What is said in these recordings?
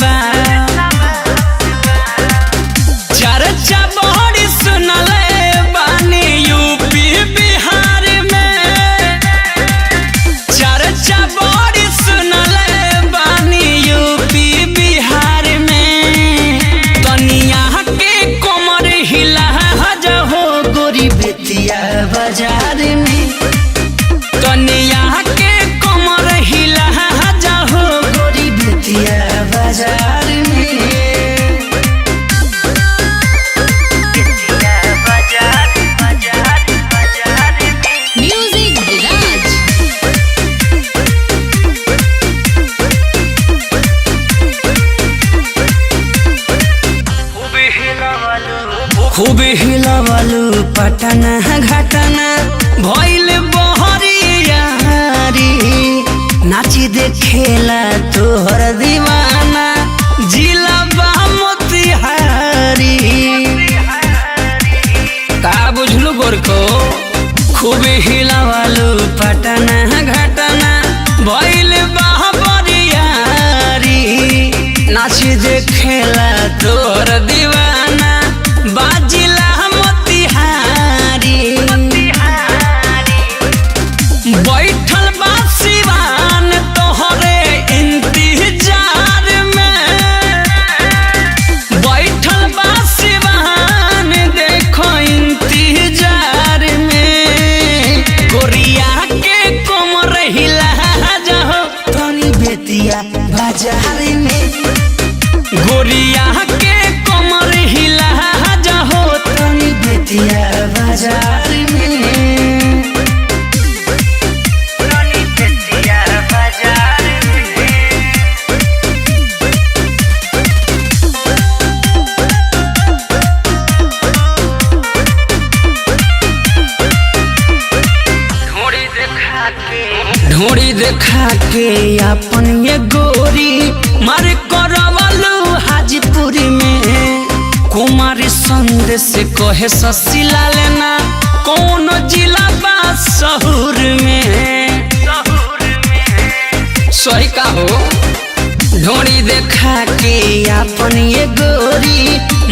बा चर्चा बड़ी सुनले बानी यूपी बिहार में चर्चा बड़ी सुनले बानी यूपी बिहार में तनिया के कमर हिला हो गोरी बेतिया बाजार में तनिया के कमर हिला हो गोरी बेतिया बाजार में म्यूजिक विराज खूब हिलवलू पटना घटना भइल बहरियारी नाची देखेला तोहर दीवाना जिला मोतिहारी का बुझलू गोरको खूब हिलवलू पटना घटना भइल बहरियारी नाची देखेला तोहर दीवाना बाजिला मोतिहारी बैठल बा सिवान तोहरे इंतजार में बैठल बा सिवान देखो इंतजार में गोरिया के कमर हिला जाओ तनी बेतिया बाजार में गोरिया के कमर हिला जाओ तनी बेतिया बाजार में तनी बेतिया बाजार में ढोड़ी देखा के अपन ये गोरी मार करवलू हाजीपुरी में कुमारी संदेश कहे ससिला लेना कौन जिला बा शहर में सही का हो ढोड़ी देखा के अपन ये गोरी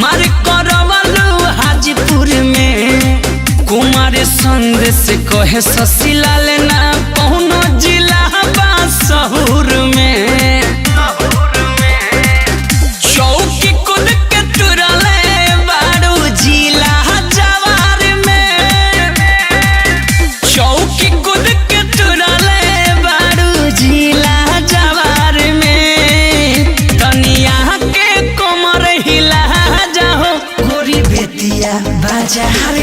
मार करवलू हाजीपुर में कुमारी संदेश कहे ससिला लेना कौन जिला बा शहर में चौकी कूद के तुरले बारू जिला जवार में चौकी कूद के तुरले बारू जिला जवार में तनिया के कमर हिला जाओ गोरी बेतिया बाजार